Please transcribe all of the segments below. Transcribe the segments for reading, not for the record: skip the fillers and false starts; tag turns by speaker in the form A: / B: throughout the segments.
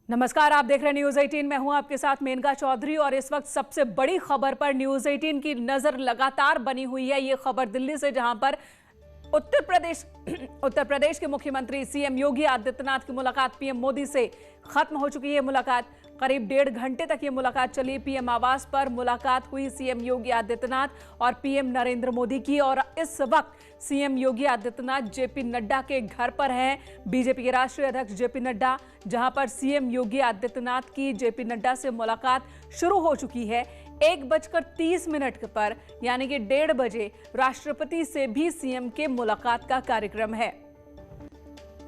A: नमस्कार, आप देख रहे हैं न्यूज 18। मैं हूं आपके साथ मेनका चौधरी और इस वक्त सबसे बड़ी खबर पर न्यूज 18 की नजर लगातार बनी हुई है। ये खबर दिल्ली से, जहां पर उत्तर प्रदेश के मुख्यमंत्री सीएम योगी आदित्यनाथ की मुलाकात पीएम मोदी से खत्म हो चुकी है। मुलाकात करीब 1.5 घंटे तक ये मुलाकात चली। पीएम आवास पर मुलाकात हुई सीएम योगी आदित्यनाथ और पीएम नरेंद्र मोदी की। और इस वक्त सीएम योगी आदित्यनाथ जेपी नड्डा के घर पर हैं। बीजेपी के राष्ट्रीय अध्यक्ष जेपी नड्डा, जहां पर सीएम योगी आदित्यनाथ की जेपी नड्डा से मुलाकात शुरू हो चुकी है। 1:30 पर यानी कि 1:30 बजे राष्ट्रपति से भी सीएम के मुलाकात का कार्यक्रम है।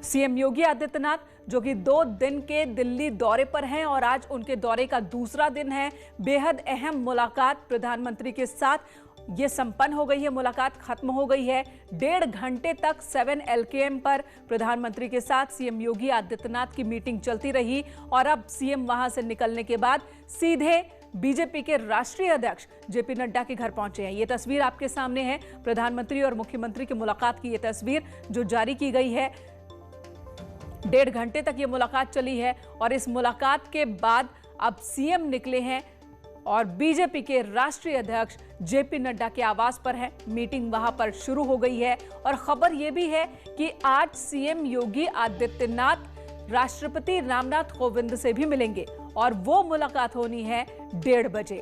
A: सीएम योगी आदित्यनाथ जो कि 2 दिन के दिल्ली दौरे पर हैं और आज उनके दौरे का दूसरा दिन है। बेहद अहम मुलाकात प्रधानमंत्री के साथ ये संपन्न हो गई है। मुलाकात खत्म हो गई है। 1.5 घंटे तक 7 LKM पर प्रधानमंत्री के साथ सीएम योगी आदित्यनाथ की मीटिंग चलती रही और अब सीएम वहां से निकलने के बाद सीधे बीजेपी के राष्ट्रीय अध्यक्ष जेपी नड्डा के घर पहुंचे हैं। ये तस्वीर आपके सामने है। प्रधानमंत्री और मुख्यमंत्री की मुलाकात की ये तस्वीर जो जारी की गई है। 1.5 घंटे तक ये मुलाकात चली है और इस मुलाकात के बाद अब सीएम निकले हैं और बीजेपी के राष्ट्रीय अध्यक्ष जेपी नड्डा के आवास पर है। मीटिंग वहां पर शुरू हो गई है और खबर यह भी है कि आज सीएम योगी आदित्यनाथ राष्ट्रपति रामनाथ कोविंद से भी मिलेंगे और वो मुलाकात होनी है 1:30 बजे।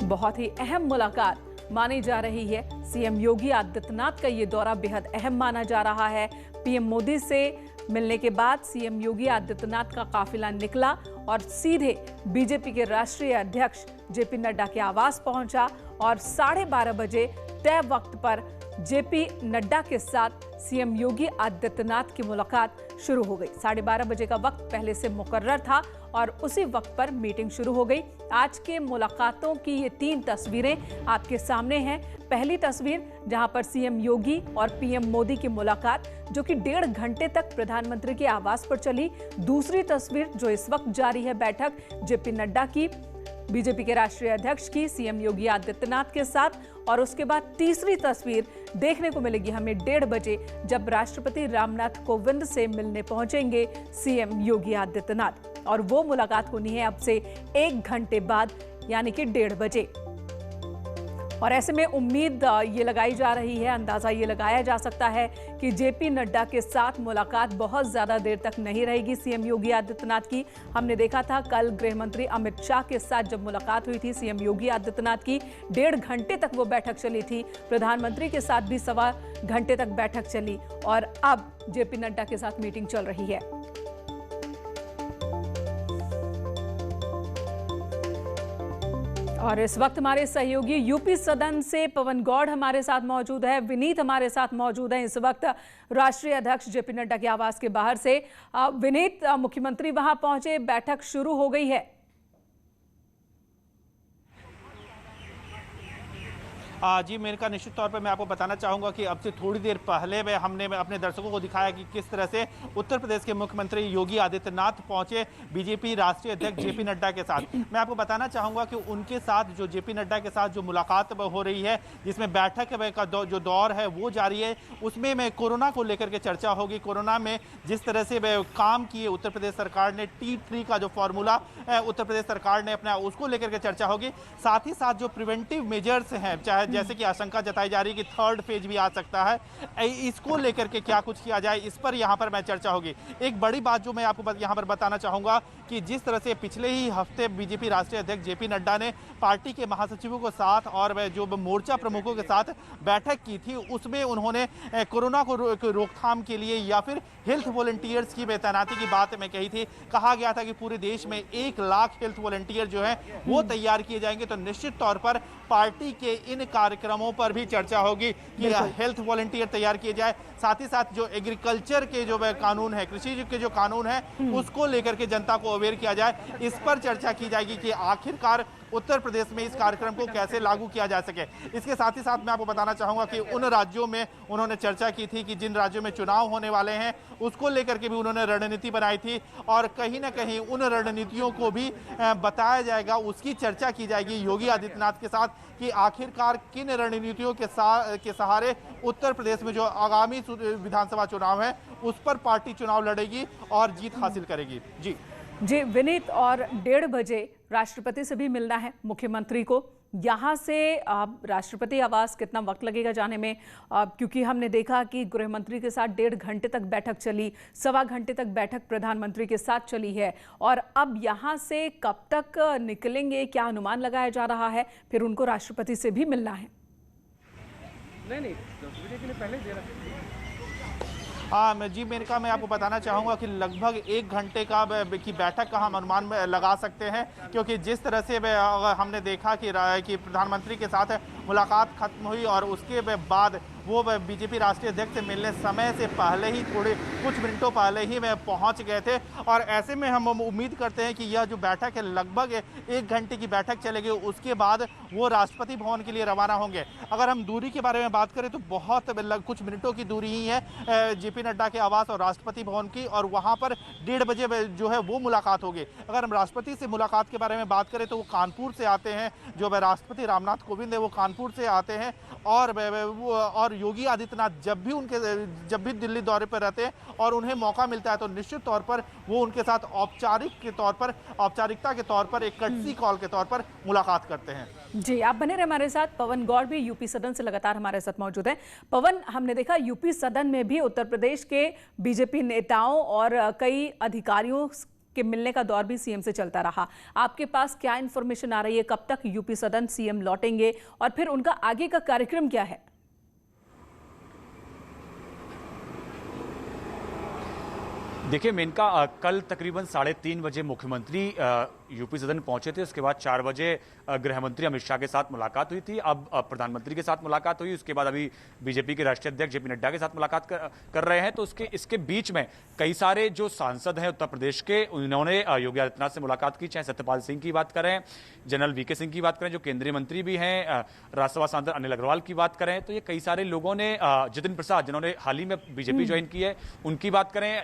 A: बहुत ही अहम मुलाकात मानी जा रही है। सीएम योगी आदित्यनाथ का ये दौरा बेहद अहम माना जा रहा है। पीएम मोदी से मिलने के बाद सीएम योगी आदित्यनाथ का काफिला निकला और सीधे बीजेपी के राष्ट्रीय अध्यक्ष जेपी नड्डा के आवास पहुंचा और 12:30 बजे तय वक्त पर जेपी नड्डा के साथ सीएम योगी आदित्यनाथ की मुलाकात शुरू हो गई। 12:30 बजे का वक्त पहले से मुकर्रर था और उसी वक्त पर मीटिंग शुरू हो गई। आज के मुलाकातों की ये 3 तस्वीरें आपके सामने हैं। पहली तस्वीर जहां पर सीएम योगी और पीएम मोदी की मुलाकात जो कि 1.5 घंटे तक प्रधानमंत्री के आवास पर चली। दूसरी तस्वीर जो इस वक्त जारी है, बैठक जेपी नड्डा की बीजेपी के राष्ट्रीय अध्यक्ष की सीएम योगी आदित्यनाथ के साथ। और उसके बाद तीसरी तस्वीर देखने को मिलेगी हमें 1:30 बजे जब राष्ट्रपति रामनाथ कोविंद से मिलने पहुंचेंगे सीएम योगी आदित्यनाथ और वो मुलाकात होनी है अब से 1 घंटे बाद यानी कि 1:30 बजे। और ऐसे में उम्मीद ये लगाई जा रही है, अंदाजा ये लगाया जा सकता है कि जेपी नड्डा के साथ मुलाकात बहुत ज्यादा देर तक नहीं रहेगी सीएम योगी आदित्यनाथ की। हमने देखा था कल गृह मंत्री अमित शाह के साथ जब मुलाकात हुई थी सीएम योगी आदित्यनाथ की, 1.5 घंटे तक वो बैठक चली थी। प्रधानमंत्री के साथ भी 1.25 घंटे तक बैठक चली और अब जेपी नड्डा के साथ मीटिंग चल रही है। और इस वक्त हमारे सहयोगी यूपी सदन से पवन गौड़ हमारे साथ मौजूद है, विनीत हमारे साथ मौजूद है इस वक्त राष्ट्रीय अध्यक्ष जेपी नड्डा के आवास के बाहर से। विनीत, मुख्यमंत्री वहां पहुंचे, बैठक शुरू हो गई है।
B: जी मेनका, निश्चित तौर पर मैं आपको बताना चाहूँगा कि अब से थोड़ी देर पहले हमने अपने दर्शकों को दिखाया कि किस तरह से उत्तर प्रदेश के मुख्यमंत्री योगी आदित्यनाथ पहुंचे बीजेपी राष्ट्रीय अध्यक्ष जेपी नड्डा के साथ। मैं आपको बताना चाहूँगा कि उनके साथ जो जेपी नड्डा के साथ जो मुलाकात हो रही है, जिसमें बैठक का जो दौर है वो जारी है, उसमें मैं कोरोना को लेकर के चर्चा होगी। कोरोना में जिस तरह से काम किए उत्तर प्रदेश सरकार ने, T3 का जो फॉर्मूला उत्तर प्रदेश सरकार ने अपना, उसको लेकर के चर्चा होगी। साथ ही साथ जो प्रिवेंटिव मेजर्स हैं, चाहे जैसे कि आशंका जताई जा रही है कि 3rd फेज भी आ सकता है, इसको लेकर के क्या कुछ किया जाए, इस पर यहां पर मैं चर्चा होगी। एक बड़ी बात जो मैं आपको यहां पर बताना चाहूंगा कि जिस तरह से पिछले ही हफ्ते बीजेपी राष्ट्रीय अध्यक्ष जेपी नड्डा ने पार्टी के महासचिवों के साथ और जो मोर्चा प्रमुखों के साथ बैठक की थी, उसमें उन्होंने कोरोना को रोकथाम के लिए या फिर हेल्थ वॉलंटियर्स की तैनाती की बात में कही थी। कहा गया था कि पूरे देश में 1 लाख हेल्थ वॉलंटियर जो है वो तैयार किए जाएंगे। तो निश्चित तौर पर पार्टी के इन कार्यक्रमों पर भी चर्चा होगी कि हेल्थ वॉलंटियर तैयार किए जाए। साथ ही साथ जो एग्रीकल्चर के जो कानून है, कृषि के जो कानून है, उसको लेकर के जनता को अवेयर किया जाए, इस पर चर्चा की जाएगी कि आखिरकार उत्तर प्रदेश में इस कार्यक्रम को कैसे लागू किया जा सके। इसके साथ ही साथ मैं आपको बताना चाहूंगा कि उन राज्यों में उन्होंने चर्चा की थी कि जिन राज्यों में चुनाव होने वाले हैं उसको लेकर के भी उन्होंने रणनीति बनाई थी और कहीं ना कहीं उन रणनीतियों को भी बताया जाएगा, उसकी चर्चा की जाएगी योगी आदित्यनाथ के साथ कि आखिरकार किन रणनीतियों के सहारे उत्तर प्रदेश में जो आगामी विधानसभा चुनाव है उस पर पार्टी चुनाव लड़ेगी और जीत हासिल करेगी। जी
A: विनीत, और 1:30 बजे राष्ट्रपति से भी मिलना है मुख्यमंत्री को। यहाँ से राष्ट्रपति आवास कितना वक्त लगेगा जाने में? क्योंकि हमने देखा कि गृह मंत्री के साथ 1.5 घंटे तक बैठक चली, 1.25 घंटे तक बैठक प्रधानमंत्री के साथ चली है, और अब यहाँ से कब तक निकलेंगे, क्या अनुमान लगाया जा रहा है? फिर उनको राष्ट्रपति से भी मिलना है।
C: नहीं 10 बजे के लिए पहले दे रखा।
B: जी मेनका, मैं आपको बताना चाहूँगा कि लगभग 1 घंटे की बैठक का हम अनुमान में लगा सकते हैं, क्योंकि जिस तरह से हमने देखा कि प्रधानमंत्री के साथ मुलाकात खत्म हुई और उसके बाद वो बीजेपी राष्ट्रीय अध्यक्ष से मिलने समय से पहले ही कुछ मिनटों पहले ही वे पहुंच गए थे, और ऐसे में हम उम्मीद करते हैं कि यह जो बैठक है लगभग 1 घंटे की बैठक चलेगी। उसके बाद वो राष्ट्रपति भवन के लिए रवाना होंगे। अगर हम दूरी के बारे में बात करें तो बहुत कुछ मिनटों की दूरी ही है जेपी नड्डा के आवास और राष्ट्रपति भवन की, और वहाँ पर 1:30 बजे जो है वो मुलाकात होगी। अगर हम राष्ट्रपति से मुलाकात के बारे में बात करें तो वो कानपुर से आते हैं, जो राष्ट्रपति रामनाथ कोविंद है वो कानपुर से आते हैं, और योगी आदित्यनाथ जब भी दिल्ली दौरे पर रहते हैं और उन्हें मौका मिलता है तो निश्चित तौर पर वो उनके साथ औपचारिकता के तौर पर एक कर्टसी कॉल के तौर पर मुलाकात करते हैं।
A: जी, आप बने रहे हमारे साथ। पवन गौड़ भी यूपी सदन से लगातार हमारे साथ मौजूद हैं। पवन, हमने देखा यूपी सदन में भी उत्तर प्रदेश के बीजेपी नेताओं और कई अधिकारियों के मिलने का दौर भी सीएम से चलता रहा। आपके पास क्या इन्फॉर्मेशन आ रही है? कब तक यूपी सदन सीएम लौटेंगे और फिर उनका आगे का कार्यक्रम क्या है?
D: देखिए मेनका, कल तकरीबन 3:30 बजे मुख्यमंत्री यूपी सदन पहुंचे थे। उसके बाद 4 बजे गृह मंत्री अमित शाह के साथ मुलाकात हुई थी। अब प्रधानमंत्री के साथ मुलाकात हुई। उसके बाद अभी बीजेपी के राष्ट्रीय अध्यक्ष जेपी नड्डा के साथ मुलाकात कर रहे हैं। तो इसके बीच में कई सारे जो सांसद हैं उत्तर प्रदेश के, उन्होंने योगी आदित्यनाथ से मुलाकात की। चाहे सत्यपाल सिंह की बात करें, जनरल वीके सिंह की बात करें जो केंद्रीय मंत्री भी हैं, राज्यसभा सांसद अनिल अग्रवाल की बात करें, तो ये कई सारे लोगों ने, जितिन प्रसाद जिन्होंने हाल ही में बीजेपी ज्वाइन की है उनकी बात करें,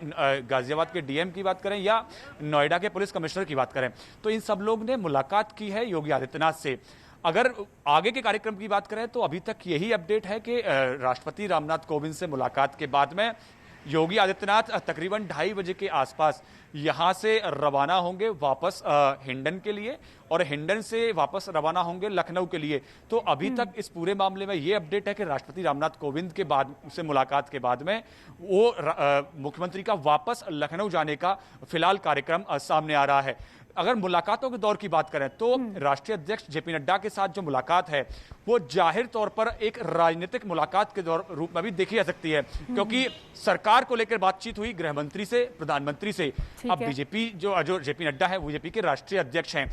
D: गाजियाबाद के डीएम की बात करें या नोएडा के पुलिस कमिश्नर की बात करें, तो इन सब लोग ने मुलाकात की है योगी आदित्यनाथ से। अगर आगे के कार्यक्रम की बात करें तो अभी तक यही अपडेट है कि राष्ट्रपति रामनाथ कोविंद से मुलाकात के बाद में योगी आदित्यनाथ तकरीबन 2:30 बजे के आसपास यहां से रवाना होंगे वापस हिंडन के लिए, और हिंडन से वापस रवाना होंगे लखनऊ के लिए। तो अभी तक इस पूरे मामले में यह अपडेट है कि राष्ट्रपति रामनाथ कोविंद के बाद से मुलाकात के बाद में वो मुख्यमंत्री का वापस लखनऊ जाने का फिलहाल कार्यक्रम सामने आ रहा है। अगर मुलाकातों के दौर की बात करें तो राष्ट्रीय अध्यक्ष जेपी नड्डा के साथ जो मुलाकात है वो जाहिर तौर पर एक राजनीतिक मुलाकात के रूप में भी देखी जा सकती है, क्योंकि सरकार को लेकर बातचीत हुई गृह मंत्री से, प्रधानमंत्री से। अब बीजेपी जो जेपी नड्डा है वो बीजेपी के राष्ट्रीय अध्यक्ष हैं,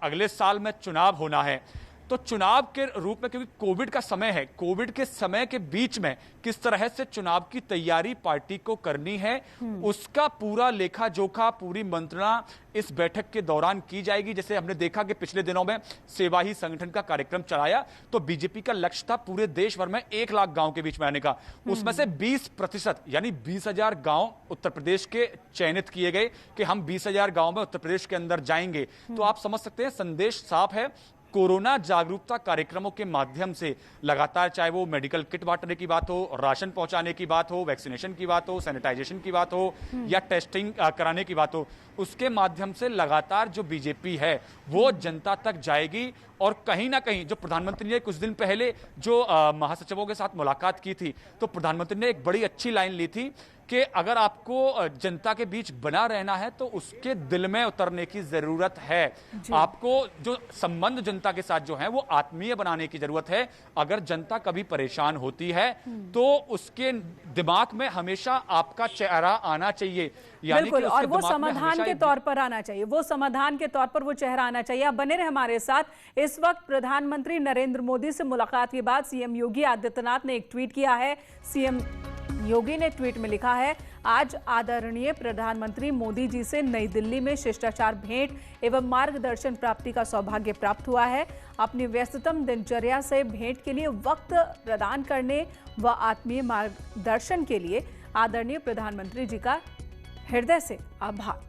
D: अगले साल में चुनाव होना है, तो चुनाव के रूप में, क्योंकि कोविड का समय है, कोविड के समय के बीच में किस तरह से चुनाव की तैयारी पार्टी को करनी है उसका पूरा लेखा जोखा, पूरी मंत्रणा इस बैठक के दौरान की जाएगी। जैसे हमने देखा कि पिछले दिनों में सेवा ही संगठन का कार्यक्रम चलाया, तो बीजेपी का लक्ष्य था पूरे देश भर में 1 लाख गांव के बीच में आने का। उसमें से 20% यानी 20,000 गांव उत्तर प्रदेश के चयनित किए गए कि हम 20,000 गांव में उत्तर प्रदेश के अंदर जाएंगे। तो आप समझ सकते हैं संदेश साफ है। कोरोना जागरूकता कार्यक्रमों के माध्यम से लगातार, चाहे वो मेडिकल किट बांटने की बात हो, राशन पहुंचाने की बात हो, वैक्सीनेशन की बात हो, सैनिटाइजेशन की बात हो या टेस्टिंग कराने की बात हो, उसके माध्यम से लगातार जो बीजेपी है वो जनता तक जाएगी। और कहीं ना कहीं जो प्रधानमंत्री ने कुछ दिन पहले जो महासचिवों के साथ मुलाकात की थी, तो प्रधानमंत्री ने एक बड़ी अच्छी लाइन ली थी कि अगर आपको जनता के बीच बना रहना है तो उसके दिल में उतरने की जरूरत है। आपको जो संबंध जनता के साथ जो है वो आत्मीय बनाने की जरूरत है। अगर जनता कभी परेशान होती है तो उसके दिमाग में हमेशा आपका चेहरा आना चाहिए, यानी कि
A: और वो समाधान के तौर पर आना चाहिए, वो समाधान के तौर पर वो चेहरा आना चाहिए। आप बने रहे हमारे साथ। इस वक्त प्रधानमंत्री नरेंद्र मोदी से मुलाकात के बाद सीएम योगी आदित्यनाथ ने एक ट्वीट किया है। सीएम योगी ने ट्वीट में लिखा है, आज आदरणीय प्रधानमंत्री मोदी जी से नई दिल्ली में शिष्टाचार भेंट एवं मार्गदर्शन प्राप्ति का सौभाग्य प्राप्त हुआ है। अपनी व्यस्ततम दिनचर्या से भेंट के लिए वक्त प्रदान करने व आत्मीय मार्गदर्शन के लिए आदरणीय प्रधानमंत्री जी का हृदय से आभार।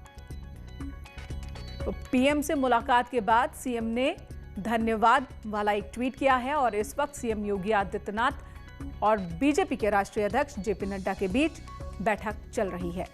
A: तो पीएम से मुलाकात के बाद सीएम ने धन्यवाद वाला एक ट्वीट किया है और इस वक्त सीएम योगी आदित्यनाथ और बीजेपी के राष्ट्रीय अध्यक्ष जेपी नड्डा के बीच बैठक चल रही है।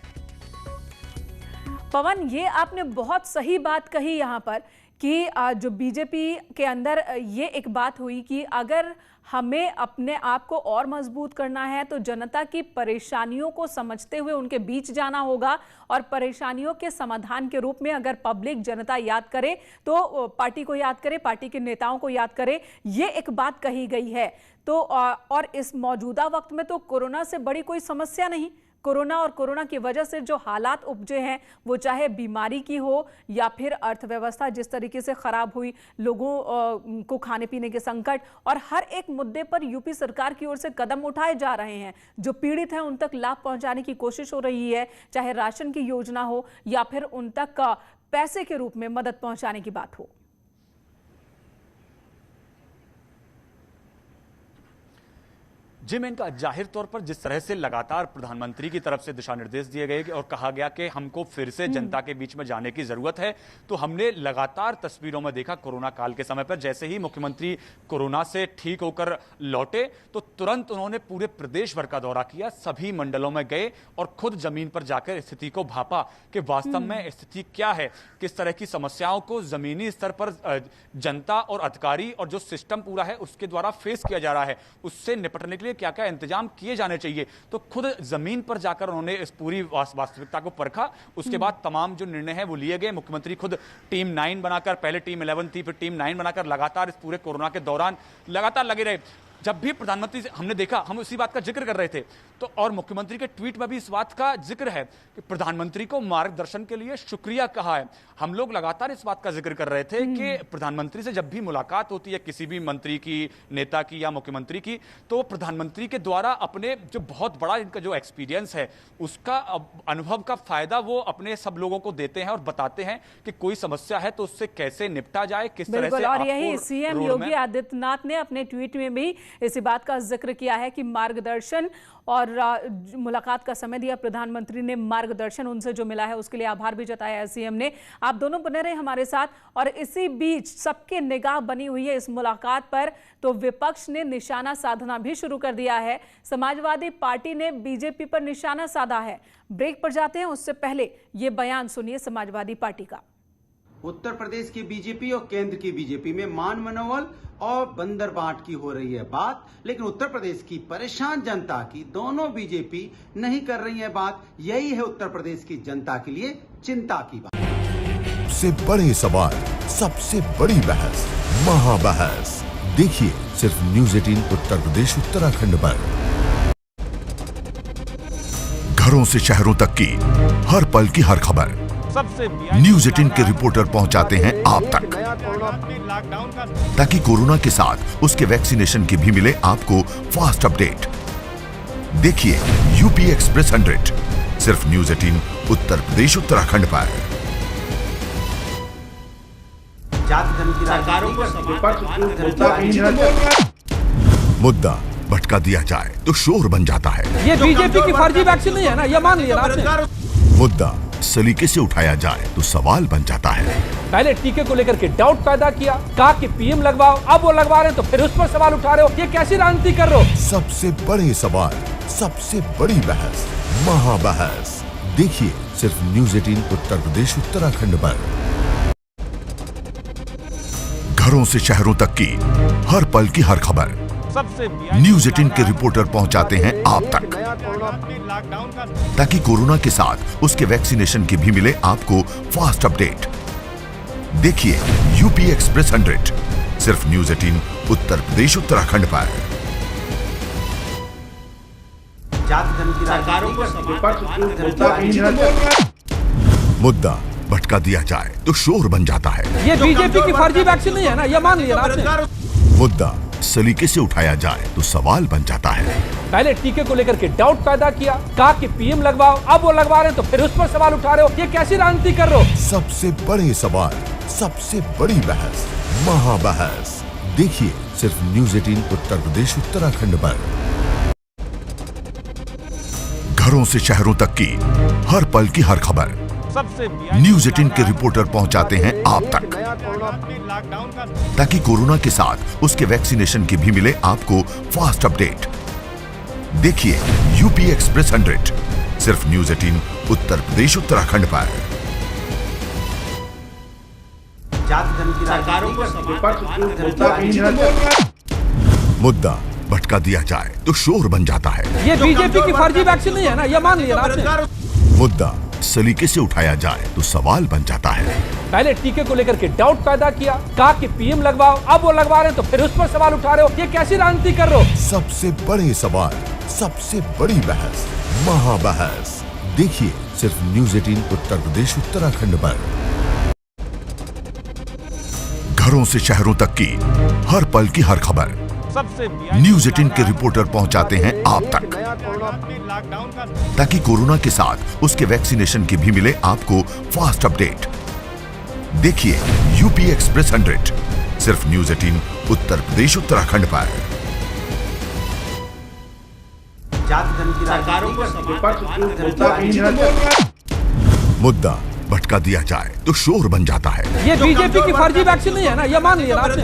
A: पवन, ये आपने बहुत सही बात कही यहाँ पर कि जो बीजेपी के अंदर ये एक बात हुई कि अगर हमें अपने आप को और मजबूत करना है तो जनता की परेशानियों को समझते हुए उनके बीच जाना होगा और परेशानियों के समाधान के रूप में अगर पब्लिक जनता याद करे तो पार्टी को याद करे, पार्टी के नेताओं को याद करे, ये एक बात कही गई है। तो और इस मौजूदा वक्त में तो कोरोना से बड़ी कोई समस्या नहीं। कोरोना और कोरोना की वजह से जो हालात उपजे हैं वो चाहे बीमारी की हो या फिर अर्थव्यवस्था जिस तरीके से खराब हुई, लोगों को खाने पीने के संकट, और हर एक मुद्दे पर यूपी सरकार की ओर से कदम उठाए जा रहे हैं। जो पीड़ित हैं उन तक लाभ पहुंचाने की कोशिश हो रही है, चाहे राशन की योजना हो या फिर उन तक पैसे के रूप में मदद पहुंचाने की बात हो।
D: जी, मैं इनका जाहिर तौर पर जिस तरह से लगातार प्रधानमंत्री की तरफ से दिशा निर्देश दिए गए और कहा गया कि हमको फिर से जनता के बीच में जाने की जरूरत है, तो हमने लगातार तस्वीरों में देखा कोरोना काल के समय पर जैसे ही मुख्यमंत्री कोरोना से ठीक होकर लौटे तो तुरंत उन्होंने पूरे प्रदेश भर का दौरा किया, सभी मंडलों में गए और खुद जमीन पर जाकर स्थिति को भापा कि वास्तव में स्थिति क्या है, किस तरह की समस्याओं को जमीनी स्तर पर जनता और अधिकारी और जो सिस्टम पूरा है उसके द्वारा फेस किया जा रहा है, उससे निपटने के लिए क्या क्या इंतजाम किए जाने चाहिए। तो खुद जमीन पर जाकर उन्होंने इस पूरी वास्तविकता को परखा। उसके बाद तमाम जो निर्णय हैं वो लिए गए। मुख्यमंत्री खुद टीम 9 बनाकर, पहले टीम 11 थी, फिर टीम 9 बनाकर लगातार इस पूरे कोरोना के दौरान लगातार लगे रहे। जब भी प्रधानमंत्री से हमने देखा, हम उसी बात का जिक्र कर रहे थे, तो और मुख्यमंत्री के ट्वीट में भी इस बात का जिक्र है कि प्रधानमंत्री को मार्गदर्शन के लिए शुक्रिया कहा है। हम लोग लगातार इस बात का जिक्र कर रहे थे कि प्रधानमंत्री से जब भी मुलाकात होती है किसी भी मंत्री की, नेता की या मुख्यमंत्री की, तो प्रधानमंत्री के द्वारा अपने जो बहुत बड़ा इनका जो एक्सपीरियंस है उसका अनुभव का फायदा वो अपने सब लोगों को देते हैं और बताते हैं कि कोई समस्या है तो उससे कैसे निपटा जाए, किस तरह से।
A: और यही सीएम योगी आदित्यनाथ ने अपने ट्वीट में भी इसी बात का जिक्र किया है कि मार्गदर्शन और मुलाकात का समय दिया प्रधानमंत्री ने, मार्गदर्शन उनसे जो मिला है उसके लिए आभार भी जताया है सीएम ने। आप दोनों बने रहे हमारे साथ। और इसी बीच सबके निगाह बनी हुई है इस मुलाकात पर, तो विपक्ष ने निशाना साधना भी शुरू कर दिया है। समाजवादी पार्टी ने बीजेपी पर निशाना साधा है। ब्रेक पर जाते हैं, उससे पहले ये बयान सुनिए समाजवादी पार्टी का।
E: उत्तर प्रदेश की बीजेपी और केंद्र की बीजेपी में मान मनोबल और बंदर बांट की हो रही है बात, लेकिन उत्तर प्रदेश की परेशान जनता की दोनों बीजेपी नहीं कर रही है बात। यही है उत्तर प्रदेश की जनता के लिए चिंता की बात।
F: सबसे बड़े सवाल, सबसे बड़ी बहस, महाबहस देखिए सिर्फ न्यूज़ 18 उत्तर प्रदेश उत्तराखंड पर। घरों से शहरों तक की हर पल की हर खबर न्यूज़ 18 के रिपोर्टर पहुंचाते हैं आप तक, ताकि कोरोना के साथ उसके वैक्सीनेशन की भी मिले आपको फास्ट अपडेट। देखिए यूपी एक्सप्रेस 100 सिर्फ न्यूज़ 18 उत्तर प्रदेश उत्तराखंड पर। मुद्दा भटका दिया जाए तो शोर बन जाता है।
C: ये बीजेपी की फर्जी वैक्सीन नहीं है ना, ये मान लिया आपने।
F: मुद्दा सलीके से उठाया जाए तो सवाल बन जाता है।
C: पहले टीके को लेकर के डाउट पैदा किया, कहा कि पीएम लगवाओ, अब वो लगवा रहे हैं तो फिर उस पर सवाल उठा रहे हो। ये कैसी राजनीति कर रहे हो?
F: सबसे बड़े सवाल, सबसे बड़ी बहस, महाबहस देखिए सिर्फ न्यूज़ 18 उत्तर प्रदेश उत्तराखंड पर। घरों से शहरों तक की हर पल की हर खबर न्यूज़ 18 के रिपोर्टर पहुंचाते हैं आप तक, ताकि कोरोना के साथ उसके वैक्सीनेशन की भी मिले आपको फास्ट अपडेट। देखिए यूपी एक्सप्रेस 100 सिर्फ न्यूज़ 18 उत्तर प्रदेश उत्तराखंड पर। मुद्दा भटका दिया जाए तो शोर बन जाता है।
C: ये बीजेपी की फर्जी वैक्सीन नहीं है ना, ये मान लिया आपने।
F: मुद्दा सलीके से उठाया जाए तो सवाल बन जाता है।
C: पहले टीके को लेकर के डाउट पैदा किया, कहा कि पीएम लगवाओ, अब वो लगवा रहे हैं तो फिर उस पर सवाल उठा रहे हो, ये कैसी राजनीति कर रहे हो?
F: सबसे बड़े सवाल, सबसे बड़ी बहस, महाबहस देखिए सिर्फ न्यूज़ 18 उत्तर प्रदेश उत्तराखंड पर। घरों से शहरों तक की हर पल की हर खबर न्यूज़ 18 के रिपोर्टर पहुंचाते हैं आप तक, ताकि कोरोना के साथ उसके वैक्सीनेशन की भी मिले आपको फास्ट अपडेट। देखिए यूपी एक्सप्रेस 100 सिर्फ न्यूज़ 18 उत्तर प्रदेश उत्तराखंड पर। मुद्दा भटका दिया जाए तो शोर बन जाता है।
C: ये बीजेपी की फर्जी वैक्सीन नहीं है ना, ये मान लिया ना आपने।
F: मुद्दा सलीके से उठाया जाए तो सवाल बन जाता है।
C: पहले टीके को लेकर के डाउट पैदा किया, कहा कि पीएम लगवाओ, अब वो लगवा रहे हैं तो फिर उस पर सवाल उठा रहे हो, ये कैसी राजनीति कर रहे हो?
F: सबसे बड़े सवाल, सबसे बड़ी बहस, महाबहस देखिए सिर्फ न्यूज़ 18 उत्तर प्रदेश उत्तराखंड पर। घरों से शहरों तक की हर पल की हर खबर न्यूज़ 18 के रिपोर्टर पहुंचाते हैं आप तक, ताकि कोरोना के साथ उसके वैक्सीनेशन की भी मिले आपको फास्ट अपडेट। देखिए यूपी एक्सप्रेस 100 सिर्फ न्यूज़ 18 उत्तर प्रदेश उत्तराखंड पर। मुद्दा भटका दिया जाए तो शोर बन जाता है।
C: ये बीजेपी की फर्जी वैक्सीन नहीं है ना, ये मान लिया ना आपने।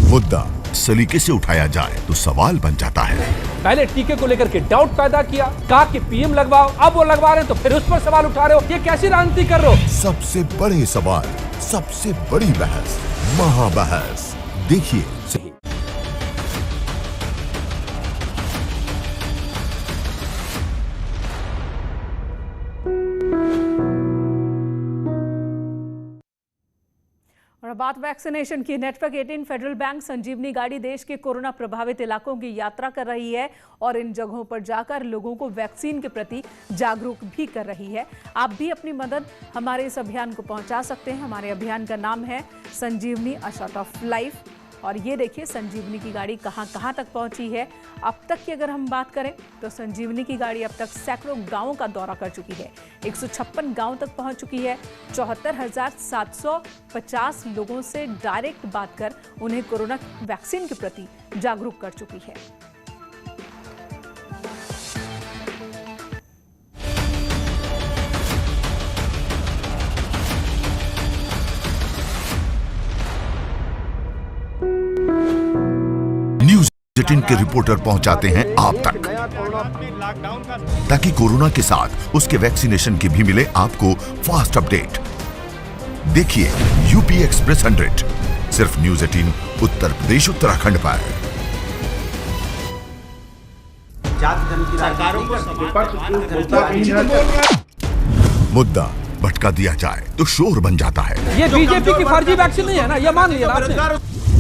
F: मुद्दा सलीके से उठाया जाए तो सवाल बन जाता है।
C: पहले टीके को लेकर के डाउट पैदा किया, कहा कि पीएम लगवाओ, अब वो लगवा रहे हैं तो फिर उस पर सवाल उठा रहे हो, ये कैसी राजनीति कर रहे हो?
F: सबसे बड़े सवाल, सबसे बड़ी बहस, महाबहस देखिए सही।
A: और बात वैक्सीनेशन की। नेटवर्क 18 फेडरल बैंक संजीवनी गाड़ी देश के कोरोना प्रभावित इलाकों की यात्रा कर रही है और इन जगहों पर जाकर लोगों को वैक्सीन के प्रति जागरूक भी कर रही है। आप भी अपनी मदद हमारे इस अभियान को पहुंचा सकते हैं। हमारे अभियान का नाम है संजीवनी अ शॉट ऑफ लाइफ। और ये देखिए संजीवनी की गाड़ी कहां तक पहुंची है। अब तक की अगर हम बात करें तो संजीवनी की गाड़ी अब तक सैकड़ों गांवों का दौरा कर चुकी है। 156 गांव तक पहुंच चुकी है। 74,750 लोगों से डायरेक्ट बात कर उन्हें कोरोना वैक्सीन के प्रति जागरूक कर चुकी है।
F: न्यूज़ 18 के रिपोर्टर पहुंचाते हैं आप तक, ताकि कोरोना के साथ उसके वैक्सीनेशन की भी मिले आपको फास्ट अपडेट। देखिए यूपी एक्सप्रेस 100 सिर्फ न्यूज़ 18 उत्तर प्रदेश उत्तराखंड पर। मुद्दा भटका दिया जाए तो शोर बन जाता है।
C: ये बीजेपी की फर्जी वैक्सीन नहीं है ना, ये मान लिया ना आपने।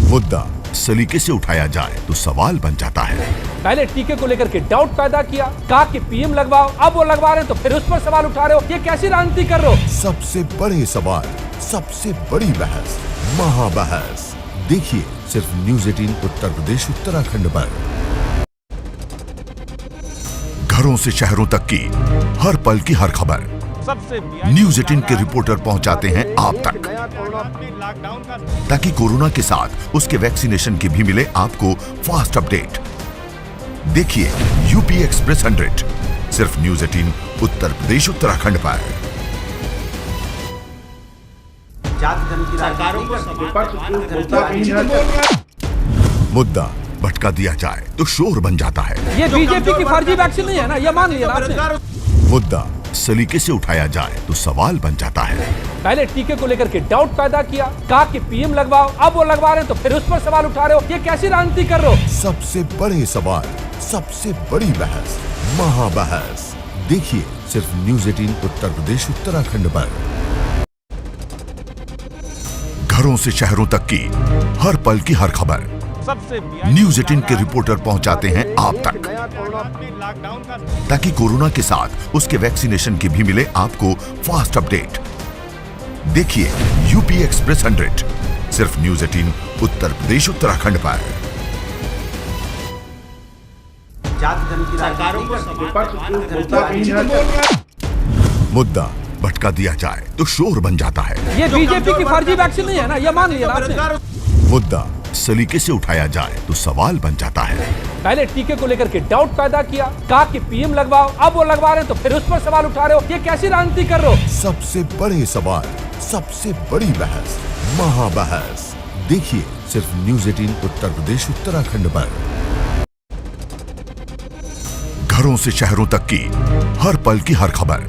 F: मुद्दा सलीके से उठाया जाए तो सवाल बन जाता है।
C: पहले टीके को लेकर के डाउट पैदा किया, कहा कि पीएम लगवाओ, अब वो लगवा रहे हैं तो फिर उस पर सवाल उठा रहे हो, ये कैसी राजनीति कर रहे हो?
F: सबसे बड़े सवाल, सबसे बड़ी बहस, महाबहस देखिए सिर्फ न्यूज़ 18 उत्तर प्रदेश उत्तराखंड पर। घरों से शहरों तक की हर पल की हर खबर न्यूज़ 18 के रिपोर्टर पहुंचाते हैं आप तक, ताकि कोरोना के साथ उसके वैक्सीनेशन की भी मिले आपको फास्ट अपडेट। देखिए यूपी एक्सप्रेस 100 सिर्फ न्यूज़ 18 उत्तर प्रदेश उत्तराखंड पर। मुद्दा भटका दिया जाए तो शोर बन जाता है।
C: ये बीजेपी की फर्जी वैक्सीन नहीं है ना, ये मान लिया ना आपने।
F: मुद्दा सलीके से उठाया जाए तो सवाल बन जाता है।
C: पहले टीके को लेकर के डाउट पैदा किया, कहा कि पीएम लगवाओ, अब वो लगवा रहे हैं तो फिर उस पर सवाल उठा रहे हो, ये कैसी राजनीति कर रहे हो?
F: सबसे बड़े सवाल, सबसे बड़ी बहस, महाबहस देखिए सिर्फ न्यूज़ 18 उत्तर प्रदेश उत्तराखंड पर। घरों से शहरों तक की हर पल की हर खबर न्यूज़ 18 के रिपोर्टर पहुंचाते हैं आप तक, ताकि कोरोना के साथ उसके वैक्सीनेशन की भी मिले आपको फास्ट अपडेट। देखिए यूपी एक्सप्रेस 100 सिर्फ न्यूज़ 18 उत्तर प्रदेश उत्तराखंड पर।
E: जाति धर्म की
G: सरकारों को
F: मुद्दा भटका दिया जाए तो शोर बन जाता है।
C: ये बीजेपी की फर्जी वैक्सीन नहीं है ना, ये मान लिया ना आपने।
F: मुद्दा सलीके से उठाया जाए तो सवाल बन जाता है।
C: पहले टीके को लेकर के डाउट पैदा किया, कहा कि पीएम लगवाओ, अब वो लगवा रहे हैं तो फिर उस पर सवाल उठा रहे हो, ये कैसी राजनीति कर रहे हो?
F: सबसे बड़े सवाल, सबसे बड़ी बहस, महाबहस देखिए सिर्फ न्यूज़ 18 उत्तर प्रदेश उत्तराखंड पर। घरों से शहरों तक की हर पल की हर खबर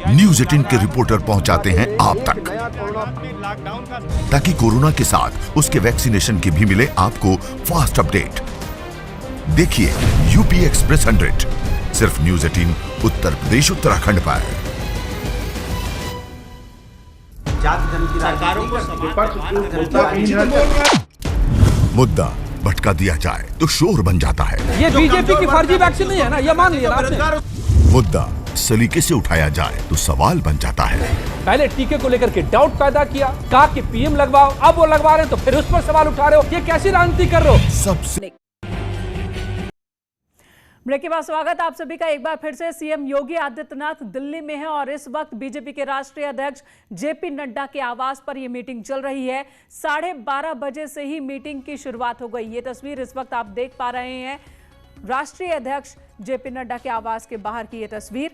F: न्यूज़ 18 के रिपोर्टर पहुंचाते हैं आप तक, ताकि कोरोना के साथ उसके वैक्सीनेशन की भी मिले आपको फास्ट अपडेट। देखिए यूपी एक्सप्रेस 100 सिर्फ न्यूज़ 18 उत्तर प्रदेश उत्तराखंड पर।
E: जाति धर्म की
G: सरकारों
F: मुद्दा भटका दिया जाए तो शोर बन जाता है।
C: ये बीजेपी की फर्जी वैक्सीन नहीं है ना, ये मान लिया ना आपने।
F: मुद्दा सलीके से उठाया जाए तो सवाल बन जाता है।
C: पहले टीके को लेकर के डाउट पैदा किया, कहा कि पीएम लगवाओ, अब वो लगवा रहे हैं तो फिर उस पर सवाल उठा रहे हो, ये कैसी राजनीति कर रहे हो?
F: सबसे
A: ब्रेक के बाद स्वागत आप सभी का एक बार फिर से। सीएम योगी आदित्यनाथ दिल्ली में हैं और इस वक्त बीजेपी के राष्ट्रीय अध्यक्ष जेपी नड्डा के आवास पर यह मीटिंग चल रही है। 12:30 बजे से ही मीटिंग की शुरुआत हो गई। ये तस्वीर इस वक्त आप देख पा रहे हैं, राष्ट्रीय अध्यक्ष जेपी नड्डा के आवास के बाहर की यह तस्वीर।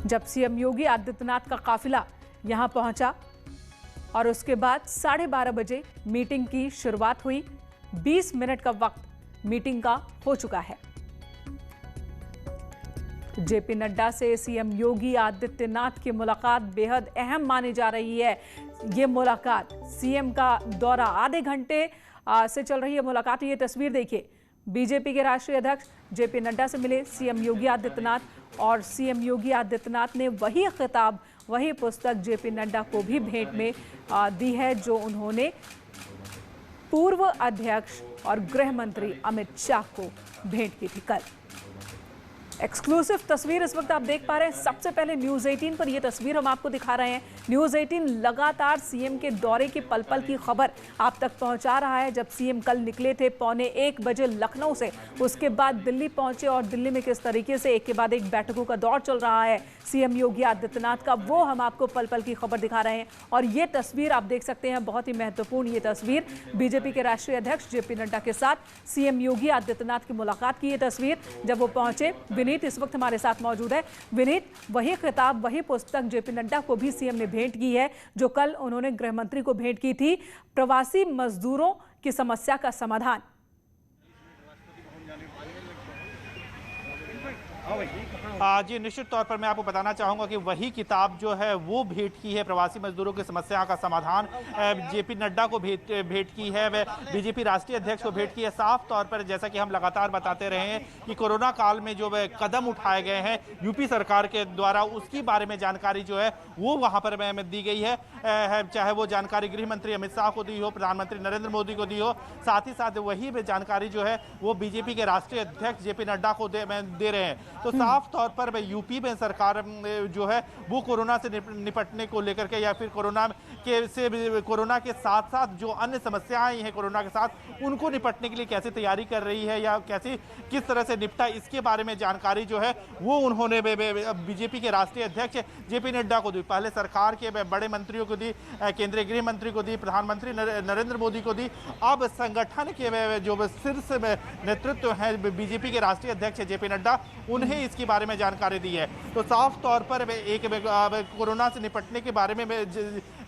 A: जब सीएम योगी आदित्यनाथ का काफिला यहां पहुंचा और उसके बाद 12:30 बजे मीटिंग की शुरुआत हुई। 20 मिनट का वक्त मीटिंग का हो चुका है। जेपी नड्डा से सीएम योगी आदित्यनाथ की मुलाकात बेहद अहम मानी जा रही है। ये मुलाकात सीएम का दौरा आधे घंटे से चल रही है मुलाकात। ये तस्वीर देखिए, बीजेपी के राष्ट्रीय अध्यक्ष जेपी नड्डा से मिले सीएम योगी आदित्यनाथ और सीएम योगी आदित्यनाथ ने वही खिताब, वही पुस्तक जेपी नड्डा को भी भेंट में दी है जो उन्होंने पूर्व अध्यक्ष और गृह मंत्री अमित शाह को भेंट की थी कल। एक्सक्लूसिव तस्वीर इस वक्त आप देख पा रहे हैं। सबसे पहले न्यूज़ 18 पर यह तस्वीर हम आपको दिखा रहे हैं। न्यूज़ 18 लगातार सीएम के दौरे की पल पल की खबर आप तक पहुंचा रहा है। जब सीएम कल निकले थे 12:45 बजे लखनऊ से, उसके बाद दिल्ली पहुंचे और दिल्ली में किस तरीके से एक के बाद एक बैठकों का दौर चल रहा है सीएम योगी आदित्यनाथ का, वो हम आपको पल पल की खबर दिखा रहे हैं। और ये तस्वीर आप देख सकते हैं, बहुत ही महत्वपूर्ण ये तस्वीर, बीजेपी के राष्ट्रीय अध्यक्ष जेपी नड्डा के साथ सीएम योगी आदित्यनाथ की मुलाकात की ये तस्वीर। जब वो पहुंचे, विनीत इस वक्त हमारे साथ मौजूद है। विनीत, वही खिताब, वही पुस्तक जेपी नड्डा को भी सीएम ने भेंट की है जो कल उन्होंने गृह मंत्री को भेंट की थी। प्रवासी मजदूरों की समस्या का समाधान।
B: जी निश्चित तौर पर मैं आपको बताना चाहूंगा कि वही किताब जो है वो भेंट की है, प्रवासी मजदूरों की समस्या का समाधान जेपी नड्डा को भेंट की है, वह बीजेपी राष्ट्रीय अध्यक्ष को भेंट की है। साफ तौर पर जैसा कि हम लगातार बताते रहे हैं कि कोरोना काल में जो कदम उठाए गए हैं यूपी सरकार के द्वारा, उसकी बारे में जानकारी जो है वो वहां पर दी गई है। चाहे वो जानकारी गृह मंत्री अमित शाह को दी हो, प्रधानमंत्री नरेंद्र मोदी को दी हो, साथ ही साथ वही जानकारी जो है वो बीजेपी के राष्ट्रीय अध्यक्ष जेपी नड्डा को दे रहे हैं। तो साफ तौर पर यूपी में सरकार जो है वो कोरोना से निपटने को लेकर के या फिर कोरोना के साथ साथ जो अन्य समस्याएं हैं कोरोना के साथ, उनको निपटने के लिए कैसे तैयारी कर रही है या किस तरह से निपटा, इसके बारे में जानकारी जो है वो उन्होंने बीजेपी के राष्ट्रीय अध्यक्ष जेपी नड्डा को दी। पहले सरकार के बड़े मंत्रियों को दी, केंद्रीय गृह मंत्री को दी, प्रधानमंत्री नरेंद्र मोदी को दी। अब संगठन के जो शीर्ष नेतृत्व है बीजेपी के राष्ट्रीय अध्यक्ष जेपी नड्डा, उन्हें इसके बारे में जानकारी दी है। तो साफ तौर पर एक कोरोना से निपटने के बारे में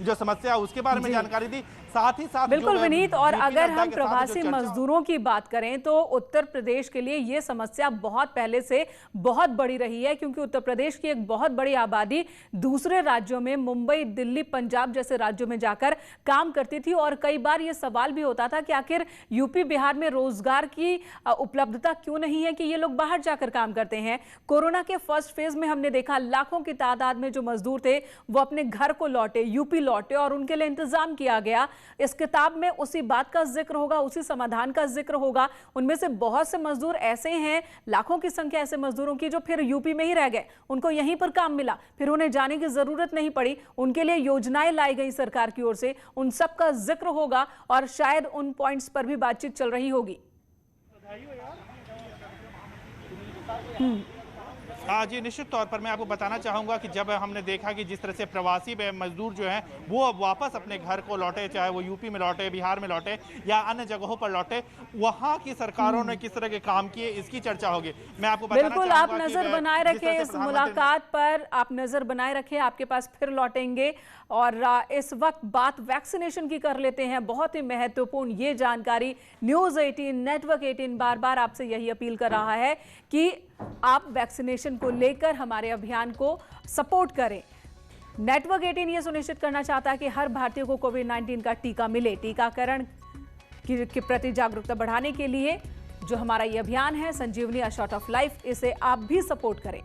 B: जो समस्या उसके बारे में जानकारी दी, साथ ही साथ
A: बिल्कुल विनीत। और अगर हम प्रवासी मजदूरों की बात करें तो उत्तर प्रदेश के लिए यह समस्या बहुत पहले से बहुत बड़ी रही है, क्योंकि उत्तर प्रदेश की एक बहुत बड़ी आबादी दूसरे राज्यों में, मुंबई, दिल्ली, पंजाब जैसे राज्यों में जाकर काम करती थी। और कई बार यह सवाल भी होता था कि आखिर यूपी बिहार में रोजगार की उपलब्धता क्यों नहीं है कि ये लोग बाहर जाकर काम करते हैं। कोरोना के फर्स्ट फेज में हमने देखा लाखों की तादाद में जो मजदूर थे वो अपने घर को लौटे, यूपी लौटे और उनके लिए इंतजाम किया गया इस किताब में उसी बात का जिक्र होगा, उसी समाधान का जिक्र होगा। उनमें से बहुत से मजदूर ऐसे हैं, लाखों की संख्या ऐसे मजदूरों की जो फिर यूपी में ही रह गए, उनको यहीं पर काम मिला, फिर उन्हें जाने की जरूरत नहीं पड़ी, उनके लिए योजनाएं लाई गई सरकार की ओर से, उन सब का जिक्र होगा और शायद उन पॉइंट्स पर भी बातचीत चल रही होगी।
B: हाँ जी, निश्चित तौर पर मैं आपको बताना चाहूँगा कि जब हमने देखा कि जिस तरह से प्रवासी मजदूर जो हैं वो अब वापस अपने घर को लौटे, चाहे वो यूपी में लौटे, बिहार में लौटे या अन्य जगहों पर लौटे, वहाँ की सरकारों ने किस तरह के काम किए इसकी चर्चा होगी। मैं आपको बताना
A: बिल्कुल, आप नजर बनाए रखें इस मुलाकात पर, आप नजर बनाए रखें, आपके पास फिर लौटेंगे। और इस वक्त बात वैक्सीनेशन की कर लेते हैं, बहुत ही महत्वपूर्ण ये जानकारी। न्यूज़ 18, नेटवर्क 18 बार बार आपसे यही अपील कर रहा है कि आप वैक्सीनेशन को लेकर हमारे अभियान को सपोर्ट करें। नेटवर्क 18 ये सुनिश्चित करना चाहता है कि हर भारतीय को कोविड-19 का टीका मिले। टीकाकरण के प्रति जागरूकता बढ़ाने के लिए जो हमारा ये अभियान है संजीवनी अ शॉट ऑफ लाइफ, इसे आप भी सपोर्ट करें।